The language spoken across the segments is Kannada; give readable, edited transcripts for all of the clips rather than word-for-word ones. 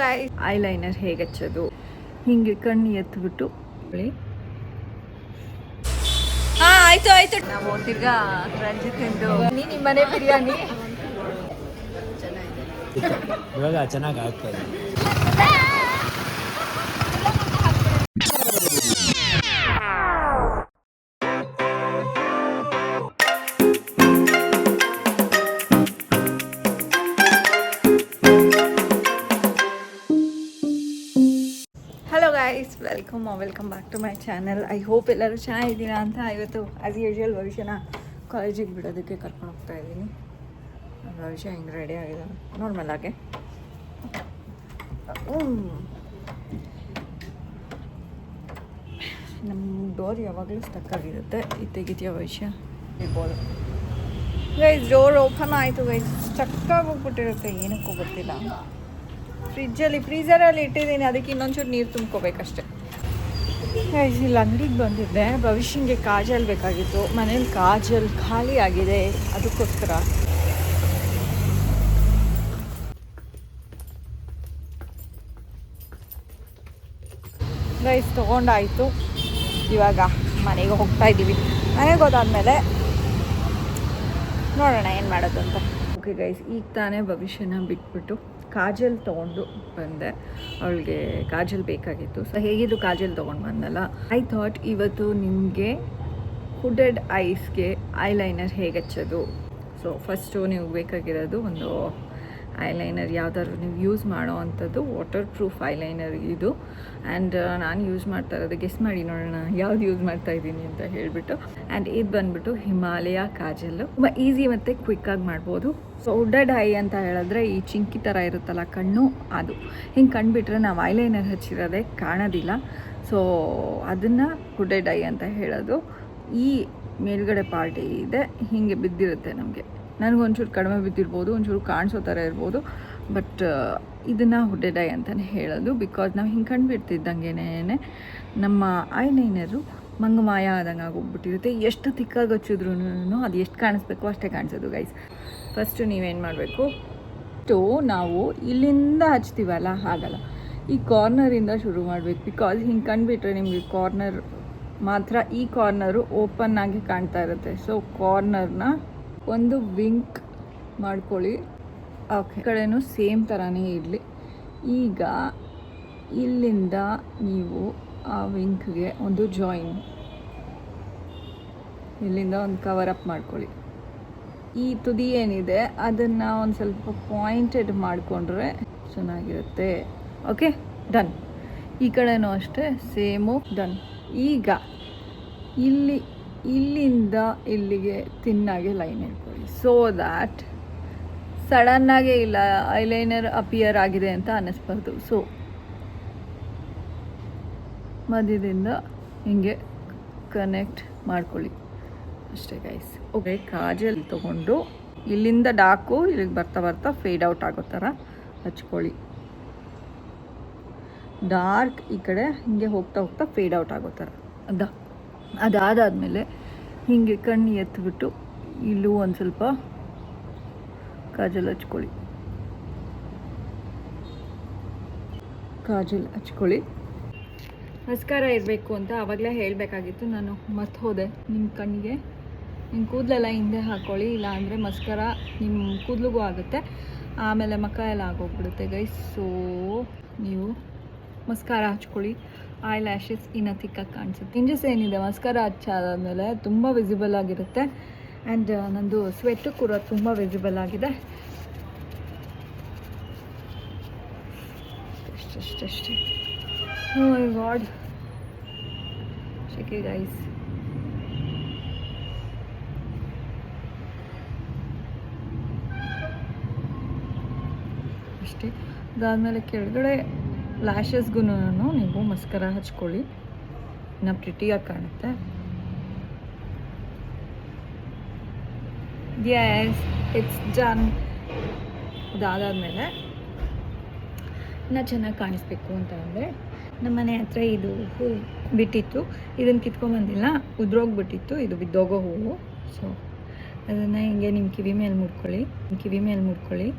ಗಾಯ್ಸ್, ಐಲೈನರ್ ಹೇಗೆ ಹಚ್ಚೋದು, ಹಿಂಗೆ ಕಣ್ಣು ಎತ್ಬಿಟ್ಟು ಆಯ್ತು ನಾವು ತಿರ್ಗಾ ರಂಜಿತ್ ನಿಮ್ಮ ಮನೆ ಬಿರಿಯಾನಿ ಇವಾಗ ಚೆನ್ನಾಗಿ ಆಗ್ತದೆ. Welcome back to my channel. I hope ಎಲ್ಲರೂ ಚೆನ್ನಾಗಿದ್ದೀರಾ ಅಂತ. ಇವತ್ತು ಆ್ಯಸ್ ಯೂಶುವಲ್ ಭವಿಷ್ಯನ ಕಾಲೇಜಿಗೆ ಬಿಡೋದಕ್ಕೆ ಕರ್ಕೊಂಡು ಹೋಗ್ತಾ ಇದ್ದೀನಿ. ಭವಿಷ್ಯ ಹಿಂಗೆ ರೆಡಿ ಆಗಿದೆ ನಾರ್ಮಲ್ ಆಗಿ. ನಮ್ಮ ಡೋರ್ ಯಾವಾಗಲೂ ಸ್ಟಕ್ ಆಗಿರುತ್ತೆ. ಇದು ತೆಗಿತೀಯ ಭವಿಷ್ಯ ಇರ್ಬೋದು. ಗೈಸ್ ಡೋರ್ ಓಪನ್ ಆಯಿತು ಗೈಸ್. ಸ್ಟಕ್ಕಾಗಿ ಹೋಗ್ಬಿಟ್ಟಿರುತ್ತೆ, ಏನಕ್ಕೂ ಗೊತ್ತಿಲ್ಲ. ಫ್ರೀಝರಲ್ಲಿ ಇಟ್ಟಿದ್ದೀನಿ, ಅದಕ್ಕೆ ಇನ್ನೊಂಚೂರು ನೀರು ತುಂಬ್ಕೋಬೇಕಷ್ಟೆ. ಇಲ್ಲಿ ಅಂಗಡಿಗೆ ಬಂದಿದ್ದೆ. ಭವಿಷ್ಯಂಗೆ ಕಾಜಲ್ ಬೇಕಾಗಿತ್ತು. ಮನೇಲಿ ಕಾಜಲ್ ಖಾಲಿ ಆಗಿದೆ, ಅದಕ್ಕೋಸ್ಕರ. ಗೈಸ್ ತೊಗೊಂಡಾಯಿತು. ಇವಾಗ ಮನೆಗೆ ಹೋಗ್ತಾ ಇದ್ದೀವಿ. ಮನೆಗೆ ಹೋದಾದ್ಮೇಲೆ ನೋಡೋಣ ಏನು ಮಾಡೋದು ಅಂತ. ಓಕೆ ಗೈಸ್, ಈಗ ತಾನೇ ಭವಿಷ್ಯನ ಬಿಟ್ಬಿಟ್ಟು ಕಾಜಲ್ ತೊಗೊಂಡು ಬಂದೆ. ಅವಳಿಗೆ ಕಾಜಲ್ ಬೇಕಾಗಿತ್ತು. ಸೊ ಹೇಗಿದ್ದು ಕಾಜಲ್ ತೊಗೊಂಡು ಬಂದಲ್ಲ, ಐ ಥಾಟ್ ಇವತ್ತು ನಿಮಗೆ ಹುಡೆಡ್ ಐಸ್ಗೆ ಐಲೈನರ್ ಹೇಗೆ ಹಚ್ಚೋದು. ಸೊ ಫಸ್ಟು ನೀವು ಬೇಕಾಗಿರೋದು ಒಂದು ಐಲೈನರ್, ಯಾವ್ದಾದ್ರು ನೀವು ಯೂಸ್ ಮಾಡೋ ಅಂಥದ್ದು ವಾಟರ್ ಪ್ರೂಫ್ ಐಲೈನರ್ ಇದು. ಆ್ಯಂಡ್ ನಾನು ಯೂಸ್ ಮಾಡ್ತಾ ಇರೋದು, ಗೆಸ್ ಮಾಡಿ ನೋಡೋಣ ಯಾವ್ದು ಯೂಸ್ ಮಾಡ್ತಾ ಇದ್ದೀನಿ ಅಂತ ಹೇಳಿಬಿಟ್ಟು. ಆ್ಯಂಡ್ ಇದು ಬಂದುಬಿಟ್ಟು ಹಿಮಾಲಯ ಕಾಜಲ್ಲು. ತುಂಬ ಈಸಿ ಮತ್ತು ಕ್ವಿಕ್ಕಾಗಿ ಮಾಡ್ಬೋದು. ಸೊ ಹುಡೆಡ್ ಐ ಅಂತ ಹೇಳಿದ್ರೆ ಈ ಚಿಂಕಿ ಥರ ಇರುತ್ತಲ್ಲ ಕಣ್ಣು, ಅದು ಹಿಂಗೆ ಕಂಡುಬಿಟ್ರೆ ನಾವು ಐಲೈನರ್ ಹಚ್ಚಿರೋದೇ ಕಾಣೋದಿಲ್ಲ. ಸೊ ಅದನ್ನು ಹುಡೆಡ್ ಐ ಅಂತ ಹೇಳೋದು. ಈ ಮೇಲ್ಗಡೆ ಪಾರ್ಟಿ ಇದೆ, ಹೀಗೆ ಬಿದ್ದಿರುತ್ತೆ. ನಮಗೆ ನನಗೊಂಚೂರು ಕಡಿಮೆ ಬಿದ್ದಿರ್ಬೋದು, ಒಂಚೂರು ಕಾಣಿಸೋ ಥರ ಇರ್ಬೋದು, ಬಟ್ ಇದನ್ನು ಹುಡೆಡ್ ಐ ಅಂತಲೇ ಹೇಳೋದು. ಬಿಕಾಸ್ ನಾವು ಹಿಂಗೆ ಕಂಡುಬಿಡ್ತಿದ್ದಂಗೆನೇ ನಮ್ಮ ಐಲೈನರು ಮಂಗಮಾಯ ಆದಂಗೆ ಆಗೋಗ್ಬಿಟ್ಟಿರುತ್ತೆ. ಎಷ್ಟು ತಿಕ್ಕಾಗಿ ಹಚ್ಚಿದ್ರೂ ಅದು ಎಷ್ಟು ಕಾಣಿಸ್ಬೇಕು ಅಷ್ಟೇ ಕಾಣಿಸೋದು ಗೈಸ್. ಫಸ್ಟು ನೀವೇನು ಮಾಡಬೇಕು, ನಾವು ಇಲ್ಲಿಂದ ಹಚ್ತೀವಲ್ಲ, ಹಾಗಲ್ಲ, ಈ ಕಾರ್ನರಿಂದ ಶುರು ಮಾಡಬೇಕು. ಬಿಕಾಸ್ ಹಿಂಗೆ ಕಂಡುಬಿಟ್ರೆ ನಿಮಗೆ ಕಾರ್ನರ್ ಮಾತ್ರ, ಈ ಕಾರ್ನರು ಓಪನ್ ಆಗಿ ಕಾಣ್ತಾ ಇರುತ್ತೆ. ಸೊ ಕಾರ್ನರ್ನ ಒಂದು ವಿಂಕ್ ಮಾಡ್ಕೊಳ್ಳಿ. ಓಕೆ, ಈ ಕಡೆನೂ ಸೇಮ್ ಥರನೇ ಇರಲಿ. ಈಗ ಇಲ್ಲಿಂದ ನೀವು ಆ ವಿಂಕ್ಗೆ ಒಂದು ಜಾಯಿನ್, ಇಲ್ಲಿಂದ ಒಂದು ಕವರ್ ಅಪ್ ಮಾಡ್ಕೊಳ್ಳಿ. ಈ ತುದಿ ಏನಿದೆ ಅದನ್ನು ಒಂದು ಸ್ವಲ್ಪ ಪಾಯಿಂಟೆಡ್ ಮಾಡಿಕೊಂಡ್ರೆ ಚೆನ್ನಾಗಿರುತ್ತೆ. Okay, done. ಈ ಕಡೆನೂ ಅಷ್ಟೇ ಸೇಮು, ಡನ್. ಈಗ ಇಲ್ಲಿಂದ ಇಲ್ಲಿಗೆ ತಿನ್ನಾಗೆ ಲೈನ್ ಇಟ್ಕೊಳ್ಳಿ. ಸೊ ದ್ಯಾಟ್ ಸಡನ್ನಾಗೆ ಇಲ್ಲ ಐಲೈನರ್ ಅಪಿಯರ್ ಆಗಿದೆ ಅಂತ ಅನ್ನಿಸ್ಬಾರ್ದು. ಸೊ ಮಧ್ಯದಿಂದ ಹಿಂಗೆ ಕನೆಕ್ಟ್ ಮಾಡ್ಕೊಳ್ಳಿ ಅಷ್ಟೇ ಗೈಸ್. ಓಕೆ, ಕಾಜಲ್ ತೊಗೊಂಡು ಇಲ್ಲಿಂದ ಡಾರ್ಕು ಇಲ್ಲಿಗೆ ಬರ್ತಾ ಬರ್ತಾ ಫೇಡ್ ಔಟ್ ಆಗೋ ಥರ ಹಚ್ಕೊಳ್ಳಿ. ಡಾರ್ಕ್ ಈ ಕಡೆ ಹಿಂಗೆ ಹೋಗ್ತಾ ಹೋಗ್ತಾ ಫೇಡ್ ಔಟ್ ಆಗೋ ಥರ. ಅದಾದಮೇಲೆ ಹೀಗೆ ಕಣ್ಣು ಎತ್ಬಿಟ್ಟು ಇಲ್ಲೂ ಒಂದು ಸ್ವಲ್ಪ ಕಾಜಲ್ ಹಚ್ಕೊಳ್ಳಿ. ಮಸ್ಕಾರ ಇರಬೇಕು ಅಂತ ಆವಾಗಲೇ ಹೇಳಬೇಕಾಗಿತ್ತು, ನಾನು ಮತ್ತೆ ಹೋದೆ. ನಿಮ್ಮ ಕಣ್ಣಿಗೆ ನಿಮ್ಮ ಕೂದಲೆಲ್ಲ ಹಿಂದೆ ಹಾಕ್ಕೊಳ್ಳಿ, ಇಲ್ಲ ಅಂದರೆ ಮಸ್ಕಾರ ನಿಮ್ಮ ಕೂದಲಿಗೂ ಆಗುತ್ತೆ, ಆಮೇಲೆ ಮಕ್ಕ ಎಲ್ಲ ಆಗೋಗ್ಬಿಡುತ್ತೆ ಗೈಸ್. ಸೊ ನೀವು ಮಸ್ಕಾರ ಹಚ್ಕೊಳ್ಳಿ. ಐ ಲ್ಯಾಶಸ್ ಇನ್ನು ತಿಕ್ಕಾಗಿ ಕಾಣಿಸುತ್ತೆ. ಇಂಜಸ್ ಏನಿದೆ ಮಸ್ಕಾರ ಹಚ್ಚಾದಾದ್ಮೇಲೆ ತುಂಬ ವಿಸಿಬಲ್ ಆಗಿರುತ್ತೆ. ಆ್ಯಂಡ್ ನಂದು ಸ್ವೆಟ್ಟು ಕೂಡ ತುಂಬ ವಿಸಿಬಲ್ ಆಗಿದೆ. ಅಷ್ಟೇ. ಓ ಮೈ ಗಾಡ್, ಶೆಕೆ ಗೈಸ್. ಅಷ್ಟೇ. ಅದಾದಮೇಲೆ ಕೆಳಗಡೆ ಲ್ಯಾಶಸ್ಗೂ ನೀವು ಮಸ್ಕರ ಹಚ್ಕೊಳ್ಳಿ, ಇನ್ನು ಪ್ರಿಟಿಯಾಗಿ ಕಾಣುತ್ತೆ. Yes, it's done. ಅದಾದಮೇಲೆ ಇನ್ನೂ ಚೆನ್ನಾಗಿ ಕಾಣಿಸ್ಬೇಕು ಅಂತ ಅಂದರೆ ನಮ್ಮ ಮನೆ ಹತ್ರ ಇದು ಹೂ ಬಿಟ್ಟಿತ್ತು, ಇದನ್ನು ಕಿತ್ಕೊಂಡ್ಬಂದಿಲ್ಲ, ಉದ್ರೋಗ್ಬಿಟ್ಟಿತ್ತು. ಇದು ಬಿದ್ದೋಗೋ ಹೂವು. ಸೊ ಅದನ್ನು ಹಿಂಗೆ ನಿಮ್ಮ ಕಿವಿ ಮೇಲೆ ಮುಡ್ಕೊಳ್ಳಿ.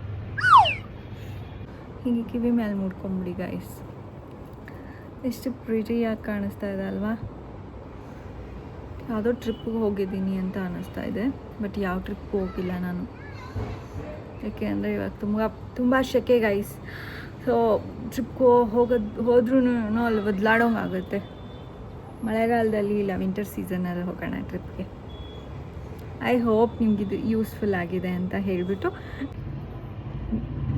ಹೀಗೆ ಕಿವಿ ಮೇಲೆ ಮುಡ್ಕೊಂಬಿಡಿ ಗೈಸ್. ಎಷ್ಟು ಪ್ರಿಟಿಯಾಗಿ ಕಾಣಿಸ್ತಾ ಇದೆ ಅಲ್ವಾ? ಯಾವುದೋ ಟ್ರಿಪ್ಪಿಗೆ ಹೋಗಿದ್ದೀನಿ ಅಂತ ಅನ್ನಿಸ್ತಾ ಇದೆ, ಬಟ್ ಯಾವ ಟ್ರಿಪ್ಗೂ ಹೋಗಿಲ್ಲ ನಾನು. ಯಾಕೆ ಅಂದರೆ ಇವಾಗ ತುಂಬ ಸೆಕೆ ಗೈಸ್. ಸೊ ಟ್ರಿಪ್ಗೆ ಹೋದ್ರೂ ಅಲ್ಲಿ ಬದಲಾಡೋಂಗಾಗುತ್ತೆ. ಮಳೆಗಾಲದಲ್ಲಿ ಇಲ್ಲ ವಿಂಟರ್ ಸೀಸನಲ್ಲಿ ಹೋಗೋಣ ಟ್ರಿಪ್ಗೆ. ಐ ಹೋಪ್ ನಿಮಗಿದು ಯೂಸ್ಫುಲ್ ಆಗಿದೆ ಅಂತ ಹೇಳಿಬಿಟ್ಟು,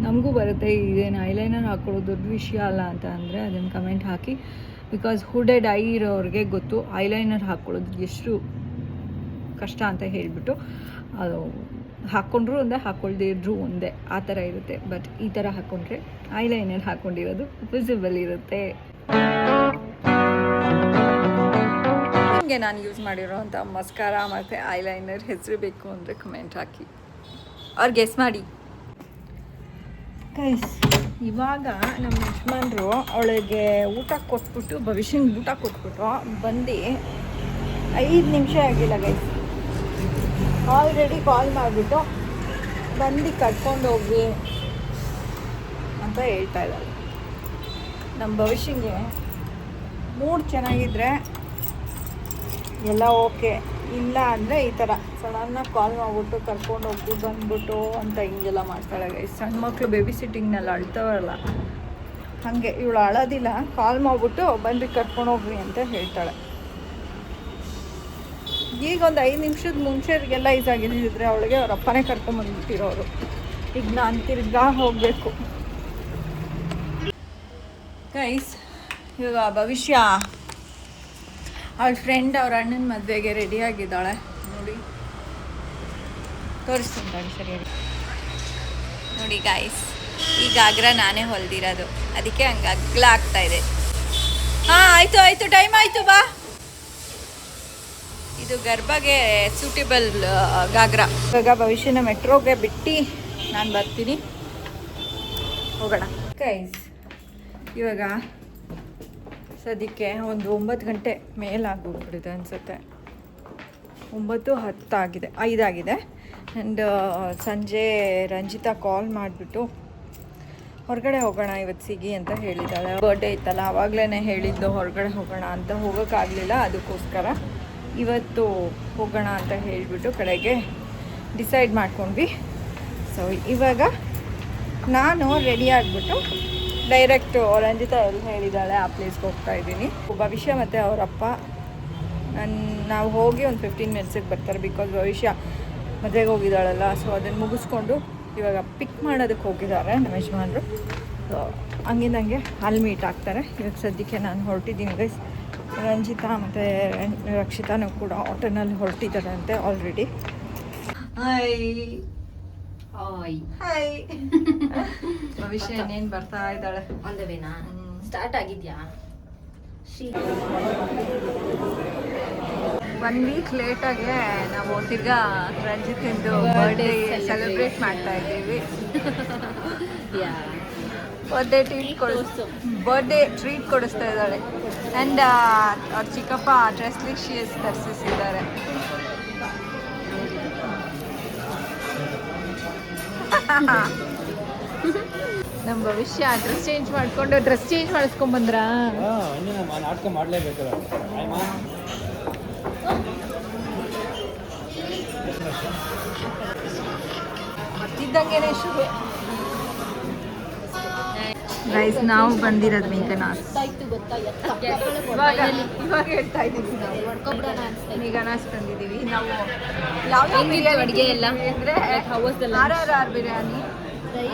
ನಮಗೂ ಬರುತ್ತೆ ಇದೇನು ಐಲೈನರ್ ಹಾಕ್ಕೊಳ್ಳೋದು ದೊಡ್ಡ ವಿಷಯ ಅಲ್ಲ ಅಂತ ಅಂದರೆ ಅದನ್ನು ಕಮೆಂಟ್ ಹಾಕಿ. ಬಿಕಾಸ್ ಹುಡೆಡ್ ಐ ಇರೋರಿಗೆ ಗೊತ್ತು ಐಲೈನರ್ ಹಾಕ್ಕೊಳ್ಳೋದು ಎಷ್ಟು ಕಷ್ಟ ಅಂತ ಹೇಳಿಬಿಟ್ಟು. ಅದು ಹಾಕ್ಕೊಂಡ್ರು ಒಂದೇ, ಹಾಕ್ಕೊಳ್ದೇ ಇದ್ರೂ ಒಂದೇ, ಆ ಥರ ಇರುತ್ತೆ. ಬಟ್ ಈ ಥರ ಹಾಕ್ಕೊಂಡ್ರೆ ಐಲೈನರ್ ಹಾಕ್ಕೊಂಡಿರೋದು ವಿಸಿಬಲ್ ಇರುತ್ತೆ. ನಿಮಗೆ ನಾನು ಯೂಸ್ ಮಾಡಿರೋಂಥ ಮಸ್ಕಾರ ಮತ್ತು ಐಲೈನರ್ ಹೆಸರು ಬೇಕು ಅಂದರೆ ಕಮೆಂಟ್ ಹಾಕಿ, ಅವ್ರು ಗೆಸ್ ಮಾಡಿ ಗೈಸ್. ಇವಾಗ ನಮ್ಮ ಯಜಮಾನ್ರು ಅವಳಿಗೆ ಊಟ ಕೊಟ್ಬಿಟ್ಟು, ಭವಿಷ್ಯಂಗೆ ಊಟ ಕೊಟ್ಬಿಟ್ಟು ಬಂದು 5 ನಿಮಿಷ ಆಗಿಲ್ಲ ಗೈಸ್, ಆಲ್ರೆಡಿ ಕಾಲ್ ಮಾಡಿಬಿಟ್ಟು ಬಂದು ಕಟ್ಕೊಂಡು ಹೋಗಿ ಅಂತ ಹೇಳ್ತಾ ಇದ್ದಾರೆ. ನಮ್ಮ ಭವಿಷ್ಯಂಗೆ ಮೂಡ್ ಚೆನ್ನಾಗಿದ್ದರೆ ಎಲ್ಲ ಓಕೆ, ಇಲ್ಲ ಅಂದರೆ ಈ ಥರ ಸಡನ್ನಾಗಿ ಕಾಲ್ ಮಾಡಿಬಿಟ್ಟು ಕರ್ಕೊಂಡು ಹೋಗಿ ಬಂದ್ಬಿಟ್ಟು ಅಂತ ಹಿಂಗೆಲ್ಲ ಮಾಡ್ತಾಳೆ ಗೈಸ್. ಸಣ್ಣ ಮಕ್ಕಳು ಬೇಬಿ ಸಿಟ್ಟಿಂಗ್ನೆಲ್ಲ ಅಳ್ತಾವಲ್ಲ, ಹಾಗೆ ಇವಳು ಅಳೋದಿಲ್ಲ, ಕಾಲ್ ಮಾಡಿಬಿಟ್ಟು ಬಂದು ಕರ್ಕೊಂಡು ಹೋಗ್ರಿ ಅಂತ ಹೇಳ್ತಾಳೆ. ಈಗ ಒಂದು 5 ನಿಮಿಷದ ಮುಂಚೆಗೆಲ್ಲ ಇದಾಗಿದ್ದಿದ್ರೆ ಅವಳಿಗೆ ಅವ್ರ ಅಪ್ಪನೇ ಕರ್ಕೊಂಬಂದ್ಬಿಟ್ಟಿರೋರು. ಈಗ ನಾನು ತಿರ್ಗಾ ಹೋಗಬೇಕು ಗೈಸ್. ಇವಾಗ ಭವಿಷ್ಯ ಅವಳ ಫ್ರೆಂಡ್ ಅವ್ರ ಅಣ್ಣನ ಮದುವೆಗೆ ರೆಡಿಯಾಗಿದ್ದಾಳೆ ನೋಡಿ, ತೋರಿಸ್ತೀನಿ ಸರಿಯಾಗಿ ನೋಡಿ ಗಾಯ್ಸ್. ಈಗ ಆಗ್ರ ನಾನೇ ಹೊಲ್ದಿರೋದು, ಅದಕ್ಕೆ ಹಂಗೆ ಅಗ್ಲ ಆಗ್ತಾಯಿದೆ. ಹಾಂ ಆಯಿತು ಟೈಮ್ ಆಯಿತು, ಬಾ. ಇದು ಗರ್ಭಗೆ ಸೂಟೇಬಲ್ ಗಾಗ್ರಾ. ಇವಾಗ ಭವಿಷ್ಯನ ಮೆಟ್ರೋಗೆ ಬಿಟ್ಟು ನಾನು ಬರ್ತೀನಿ, ಹೋಗೋಣ ಗೈಸ್. ಇವಾಗ ಸದ್ಯಕ್ಕೆ ಒಂದು 9 ಗಂಟೆ ಮೇಲಾಗೋಗ್ಬಿಟ್ಟಿದೆ ಅನಿಸುತ್ತೆ. 9:10 ಆಗಿದೆ, 5 ಆಗಿದೆ. ಆ್ಯಂಡ್ ಸಂಜೆ ರಂಜಿತಾ ಕಾಲ್ ಮಾಡಿಬಿಟ್ಟು ಹೊರಗಡೆ ಹೋಗೋಣ ಇವತ್ತು ಸಿಗಿ ಅಂತ ಹೇಳಿದ್ದಾಳೆ. ಬರ್ಡೇ ಇತ್ತಲ್ಲ, ಆವಾಗಲೇ ಹೇಳಿದ್ದು ಹೊರಗಡೆ ಹೋಗೋಣ ಅಂತ. ಹೋಗೋಕ್ಕಾಗಲಿಲ್ಲ, ಅದಕ್ಕೋಸ್ಕರ ಇವತ್ತು ಹೋಗೋಣ ಅಂತ ಹೇಳಿಬಿಟ್ಟು ಕಡೆಗೆ ಡಿಸೈಡ್ ಮಾಡ್ಕೊಂಡ್ವಿ. ಸೊ ಇವಾಗ ನಾನು ರೆಡಿ ಆಗಿಬಿಟ್ಟು ಡೈರೆಕ್ಟು ರಂಜಿತಾ ಎಲ್ಲಿ ಹೇಳಿದ್ದಾಳೆ ಆ ಪ್ಲೇಸ್ಗೆ ಹೋಗ್ತಾ ಇದ್ದೀನಿ. ಭವಿಷ್ಯ ಮತ್ತು ಅವರಪ್ಪ ನಾವು ಹೋಗಿ ಒಂದು 15 ಮಿನಿಟ್ಸಿಗೆ ಬರ್ತಾರೆ. ಬಿಕಾಸ್ ಭವಿಷ್ಯ ಮದುವೆಗೆ ಹೋಗಿದ್ದಾಳಲ್ಲ, ಸೊ ಅದನ್ನು ಮುಗಿಸ್ಕೊಂಡು ಇವಾಗ ಪಿಕ್ ಮಾಡೋದಕ್ಕೆ ಹೋಗಿದ್ದಾರೆ ನಮ್ಮ ಯಜಮಾನ್ರು. ಸೊ ಹಂಗಿಂದಂಗೆ ಅಲ್ಲಿ ಮೀಟ್ ಆಗ್ತಾರೆ. ಇವಾಗ ಸದ್ಯಕ್ಕೆ ನಾನು ಹೊರಟಿದ್ದೀನಿ ಗೈಸ್. ರಂಜಿತಾ ಮತ್ತು ರಕ್ಷಿತಾನೂ ಕೂಡ ಆಟೋನಲ್ಲಿ ಹೊರಟಿದ್ದಾರಂತೆ ಆಲ್ರೆಡಿ. ಹಾಯ್ ಭವಿಷ್ಯ ಇನ್ನೇನು ಬರ್ತಾ ಇದ್ದಾಳೆ. ಒಂದವೇನಾ ಸ್ಟಾರ್ಟ್ ಆಗಿದ್ಯಾ? 1 ವೀಕ್ ಲೇಟಾಗೆ ನಾವು ತಿರ್ಗಾ ರಂಜಿತಿಂದು ಬರ್ಡೇ ಸೆಲೆಬ್ರೇಟ್ ಮಾಡ್ತಾ ಇದ್ದೀವಿ. ಬರ್ಡೇ ಟ್ರೀಟ್ ಕೊಡಿಸ್ತಾ ಇದ್ದಾಳೆ. ಆ್ಯಂಡ್ ಅವ್ರ ಚಿಕ್ಕಪ್ಪ ಡ್ರೆಸ್ಲಿಶಿಯಸ್ ತರಿಸಿದ್ದಾರೆ. ನಮ್ಮ ಭವಿಷ್ಯ ಡ್ರೆಸ್ ಚೇಂಜ್ ಮಾಡಿಕೊಂಡು ಡ್ರೆಸ್ ಚೇಂಜ್ ಮಾಡಿಸ್ಕೊಂಬಂದ್ರಾ? ನಾಟಕ ಮಾಡಲೇಬೇಕು. ಮತ್ತಿದ್ದಂಗೆನೆ ಶುರು. ಗೈಸ್ ನಾವು ಬಂದಿರೋದು ಮೇಘನಾಸ್. ಇವಾಗ ಹೇಳ್ತಾ ಇದ್ದೀವಿ ನಾವು ಮೇಘನಾಸ್ ಬಂದಿದ್ದೀವಿ. ನಾವು ಯಾವ ಅಡುಗೆ ಎಲ್ಲ ಅಂದರೆ RRR ಬಿರಿಯಾನಿ,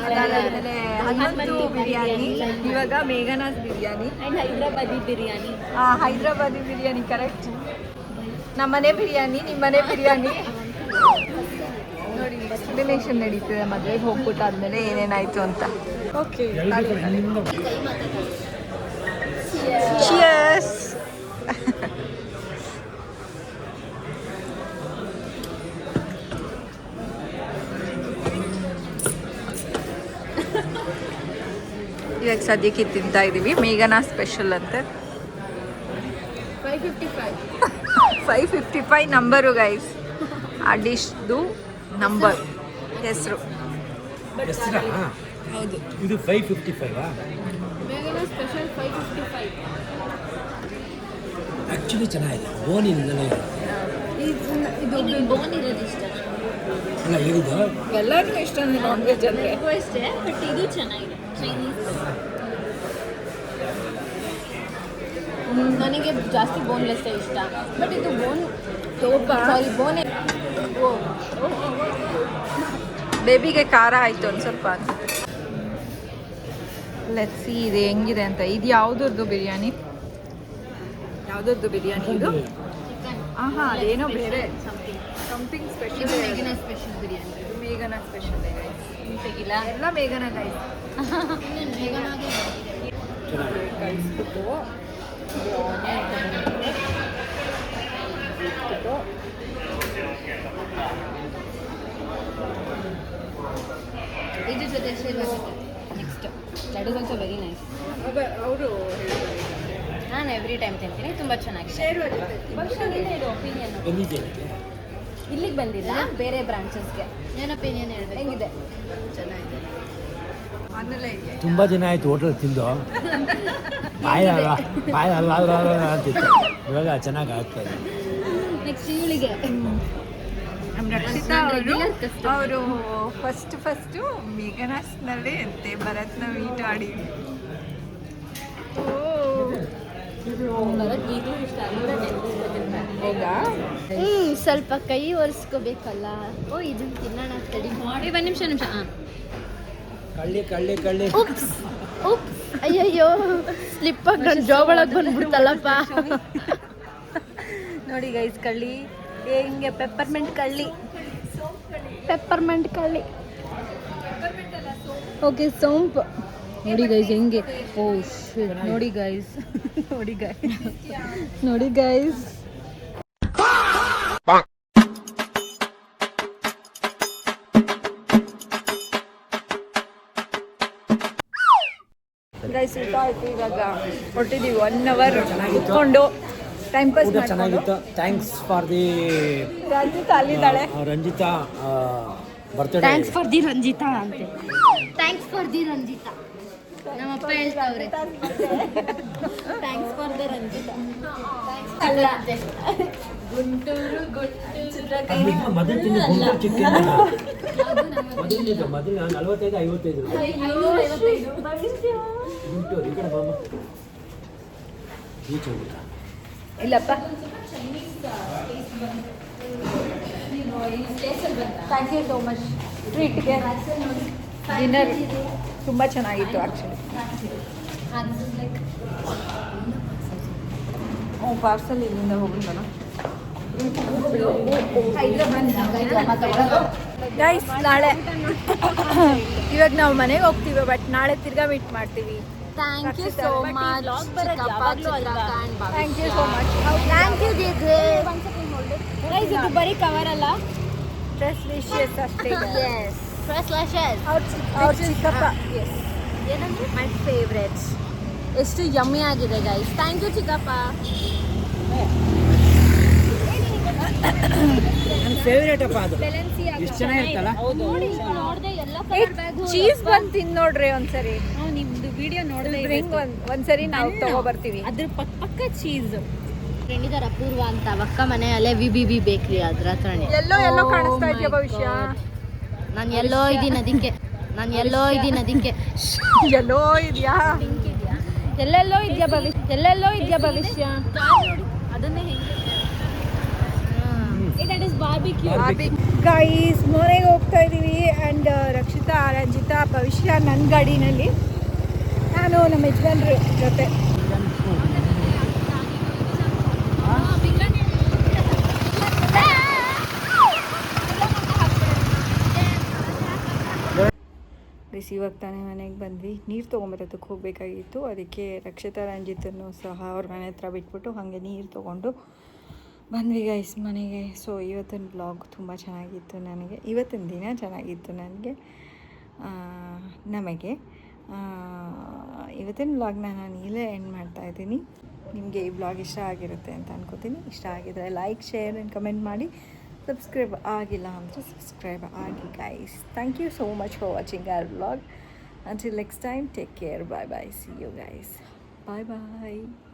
ಅದಾದಮೇಲೆ ಹನುಮಂತು ಬಿರಿಯಾನಿ, ಇವಾಗ ಮೇಘನಾಸ್ ಬಿರಿಯಾನಿ, ಹೈದ್ರಾಬಾದಿ ಬಿರಿಯಾನಿ. ಹೈದ್ರಾಬಾದಿ ಬಿರಿಯಾನಿ ಕರೆಕ್ಟ್. ನಮ್ಮನೆ ಬಿರಿಯಾನಿ, ನಿಮ್ಮನೆ ಬಿರಿಯಾನಿ. ನೋಡಿ ಎಕ್ಸ್ಪ್ಲನೇಷನ್ ನಡೀತಿದೆ ಮದುವೆಗೆ ಹೋಗ್ಬಿಟ್ಟಾದ್ಮೇಲೆ ಏನೇನಾಯಿತು ಅಂತ. Okay cheers. ಇವಾಗ ಸದ್ಯಕ್ಕೆ ತಿಂತಾ ಇದ್ದೀವಿ ಮೇಘನಾ ಸ್ಪೆಷಲ್ ಅಂತೆ. 555 ನಂಬರು ಗೈಸ್, ಆ ಡಿಶ್ದು ನಂಬರ್ ಹೆಸರು. ಹೌದು. ಇದು 555 ಬೇಗನೆ ಸ್ಪೆಷಲ್ 555. ಆ್ಯಕ್ಚುಲಿ ಚೆನ್ನಾಗಿದೆ. ಬೋನ್ ಇಲ್ಲದೆ ಇದು ಬೋನ್ ಇರೋದು ಇಷ್ಟ. ಅಲ್ಲ ಹೇಳಿದ್ದು ಎಲ್ಲರಿಗೂ ಇಷ್ಟ ನಾನ್ ವೆಜ್ ಅಂದರೆ. ನನಗೂ ಅಷ್ಟೇ, ಬಟ್ ಇದು ಚೆನ್ನಾಗಿದೆ. ಚೈನೀಸ್ ನನಗೆ ಜಾಸ್ತಿ ಬೋನ್ಲೆಸ್ ಇಷ್ಟ, ಬಟ್ ಇದು ಬೋನ್ ಸಾರಿ ಬೋನೇ. ಬೇಬಿಗೆ ಖಾರ ಆಯಿತು ಒಂದು ಸ್ವಲ್ಪ ಅಂತ. ಲೆಟ್ಸ್ ಸಿ ಇದು ಹೆಂಗಿದೆ ಅಂತ. ಇದು ಯಾವುದ್ರದ್ದು ಬಿರಿಯಾನಿ? ಯಾವುದ್ರದ್ದು ಬಿರಿಯಾನಿ ಇದು? ಆಹಾ, ಅದೇನೋ ಬೇರೆ ಸಮಥಿಂಗ್ ಸ್ಪೆಷಲ್. ಮೇಘನ ಸ್ಪೆಷಲ್ ಬಿರಿಯಾನಿ. ಮೇಘನ ಸ್ಪೆಷಲ್ ತೆಗಿಲ್ಲ ಎಲ್ಲ ಮೇಘನ ಗೈಸ್. ಮೇಘನಾಗೆ ಕಳಿಸ್ಬಿಟ್ಟು ಇದ್ರ ಜೊತೆ next that is also very nice. ಅವರು ನಾನು ಎವ್ರಿ ಟೈಮ್ ತಿಂತೀನಿ, ತುಂಬ ಚೆನ್ನಾಗಿದೆ. ಇದು ಒಪಿನಿಯನ್. ಇಲ್ಲಿಗೆ ಬಂದಿಲ್ಲ, ಬೇರೆ ಬ್ರಾಂಚಸ್ಗೆ. ಏನು ಒಪಿನಿಯನ್ ಹೇಳ್ಬೇಕು? ಹೆಂಗಿದೆ? ಚೆನ್ನಾಗಿದೆ. ಆಮೇಲೆ ತುಂಬ ದಿನ ಆಯಿತು ಹೋಟೆಲ್ ತಿಂದು. ಬಾಯಿ ಅಲ್ಲ ಅಂತಿತ್ತು. ಇವಾಗ ಚೆನ್ನಾಗಿ ಆಗ್ತಾಯಿದೆ. ನೆಕ್ಸ್ಟ್ ಇವಳಿಗೆ ನಮ್ಮ ರಕ್ಷಿತಾ ಅವರು ಫಸ್ಟು ಮೇಘನಾಸ್ನಲ್ಲಿ ಅಂತೆ ಭರತ್ನ ಮೀಟ್ ಆಡಿ. ಈಗಲೂ ಇಷ್ಟ. ಹೌದಾ? ಸ್ವಲ್ಪ ಕೈ ಒರೆಸ್ಕೋಬೇಕಲ್ಲ. ಓ ಇದನ್ನ ತಿನ್ನೋಣ ತಡಿ. ಮಾಡಿ ಒಂದು ನಿಮಿಷ. ಕಳ್ಳಿ ಉಪ್ಸ್ ಅಯ್ಯಯ್ಯೋ, ಸ್ಲಿಪ್ ಆಗಿ ನನ್ನ ಜಾಬ್ ಒಳಗೆ ಬಂದ್ಬಿಡ್ತಲ್ಲಪ್ಪ. ನೋಡಿ ಗೈಸ್, ಕಳ್ಳಿ ಹಿಂಗೆ ಪೆಪ್ಪರ್ಮೆಂಟ್ ಕಳ್ಳಿ. ಓಕೆ, ಸೋಂಪು ನೋಡಿ ಗೈಸ್ ಹೆಂಗೆ. ಓ ಶಿಟ್, ನೋಡಿ ಗೈಸ್. ಗೈಸ್ ಊಟ ಆಯ್ತು, ಇವಾಗ ಹೊರಟಿದ್ದೀವಿ. 1 hour ಇಟ್ಕೊಂಡು ಟೈಮ್ ಪಾಸ್ ಊಟ ಚೆನ್ನಾಗಿತ್ತು. ಥ್ಯಾಂಕ್ಸ್ ಫಾರ್ ದಿ ರಂಜಿತಾ ಅಲ್ಲಿದ್ದಾಳೆ. Ranjita birthday. Thanks for the Ranjita ಅಂತೆ. ಥ್ಯಾಂಕ್ಸ್ ಫಾರ್ ದಿ ರಂಜಿತಾ ನಮ್ಮಪ್ಪ ಹೇಳ್ತಾವ್ರೆ. Thanks for the Ranjita. ಅಲ್ಲ ಗುಂಟೂರು ಮೊದಲು ತಿಂದು ಗುಂಟೂರು ಚಿಕ್ಕೇನು ಮೊದಲು 45-55 ಗುಂಟೂರು. ಈ ಕಡೆ ಬಾಮ ಈಚೆ ಹೋಗ್ಬಿಟ್ಟ. ಇಲ್ಲಪ್ಪ. Thank you so much. ಟ್ರೀಟ್ಗೆ ಡಿನ್ನರ್ ತುಂಬ ಚೆನ್ನಾಗಿತ್ತು ಆ್ಯಕ್ಚುಲಿ. ಪಾರ್ಸಲ್ ಇಲ್ಲಿಂದ ಹೋಗುತ್ತಲ್ಲ. ಗೈಸ್ ನಾಳೆ ಇವಾಗ ನಾವು ಮನೆಗೆ ಹೋಗ್ತೀವಿ, ಬಟ್ ನಾಳೆ ತಿರ್ಗಾ ಮೀಟ್ ಮಾಡ್ತೀವಿ. Thank you so much. Thank you so much. Thank you ದೀದಿ. ಗೈಸ್ ಇದು ಬರೀ ಕವರ್ ಅಲ್ಲ, ಫ್ರೆಶ್ ಡಿಶಸ್ ಅಷ್ಟೇ. Yes fresh lashes. ಅವ್ರ ಚಿಕ್ಕಪ್ಪ ಏನಂದ್ರೆ ಮೈ ಫೇವ್ರೆಟ್ಸ್. ಎಷ್ಟು ಯಮ್ಮಿ ಆಗಿದೆ ಗೈಸ್. ಥ್ಯಾಂಕ್ ಯು ಚಿಕ್ಕಪ್ಪ. ನನ್ನ ಫೇವ್ರೇಟ್ ಅಪ್ಪ ಅದು. ಎಷ್ಟು ಚೆನ್ನಾಗಿರುತ್ತಲ್ಲ. ನೋಡ್ದೆ ಎಲ್ಲ ಕಲರ್ ಬ್ಯಾಗ್. ಚೀಸ್ ಬಂದು ತಿಂದು ನೋಡ್ರಿ ಒಂದ್ಸರಿ. ನಿಮ್ದು ವಿಡಿಯೋ ನೋಡ್ದೆ ಒಂದ್ಸರಿ ನಾವು ತಗೋಬರ್ತೀವಿ. ಅದ್ರ ಪಕ್ಕ ಚೀಸ್. ಫ್ರೆಂಡ್ ಇದಾರೆ ಅಪೂರ್ವ ಅಂತ, ಅವಕ್ಕ ಮನೆಯಲ್ಲೇ ವಿ ಬೇಕ್ರಿ ಅದ್ರ ಹತ್ರನೇ. ಎಲ್ಲೋ ಕಾಣಿಸ್ತಾ ಇದೆಯಾ ಭವಿಷ್ಯ? ನಾನು ಎಲ್ಲೋ ಇದ್ದೀನಿ ಅದಕ್ಕೆ. ಎಲ್ಲೋ ಇದೆಯಾ? ಎಲ್ಲೆಲ್ಲೋ ಇದೆಯಾ ಭವಿಷ್ಯ? ಅದನ್ನೇ ದಟ್ ಇಸ್ ಬಾರ್ಬಿಕ್ಯೂ. ಗೈಸ್ ಮನೆಗೆ ಹೋಗ್ತಾ ಇದ್ದೀವಿ. ಆ್ಯಂಡ್ ರಕ್ಷಿತಾ, ರಂಜಿತಾ, ಭವಿಷ್ಯ ನನ್ನ ಗಾಡಿನಲ್ಲಿ, ನಾನು ನಮ್ಮ ಯಜಮಾನ್ರ ಜೊತೆ. ಇವಾಗ ತಾನೇ ಮನೆಗೆ ಬಂದ್ವಿ. ನೀರು ತೊಗೊಂಬರೋದಕ್ಕೆ ಹೋಗಬೇಕಾಗಿತ್ತು. ಅದಕ್ಕೆ ರಕ್ಷಿತಾ ರಂಜಿತನ್ನು ಸಹ ಅವ್ರ ಮನೆ ಹತ್ರ ಬಿಟ್ಬಿಟ್ಟು ಹಾಗೆ ನೀರು ತೊಗೊಂಡು ಬಂದ್ವಿ ಗೈಸ್ ಮನೆಗೆ. ಸೊ ಇವತ್ತಿನ ಬ್ಲಾಗ್ ತುಂಬ ಚೆನ್ನಾಗಿತ್ತು ನನಗೆ. ಇವತ್ತಿನ ದಿನ ಚೆನ್ನಾಗಿತ್ತು ನಮಗೆ. ಇವತ್ತಿನ ಬ್ಲಾಗ್ನ ನಾನು ಇಲ್ಲೇ ಎಂಡ್ ಮಾಡ್ತಾಯಿದ್ದೀನಿ. ನಿಮಗೆ ಈ ಬ್ಲಾಗ್ ಇಷ್ಟ ಆಗಿರುತ್ತೆ ಅಂತ ಅನ್ಕೋತೀನಿ. ಇಷ್ಟ ಆಗಿದ್ರೆ ಲೈಕ್, ಶೇರ್ ಆ್ಯಂಡ್ ಕಮೆಂಟ್ ಮಾಡಿ. ಸಬ್ಸ್ಕ್ರೈಬ್ ಆಗಿಲ್ಲ ಅಂದರೆ ಸಬ್ಸ್ಕ್ರೈಬ್ ಆಗಿ guys. Thank you so much for watching our blog. Until next time, take care. Bye bye. See you guys. Bye bye.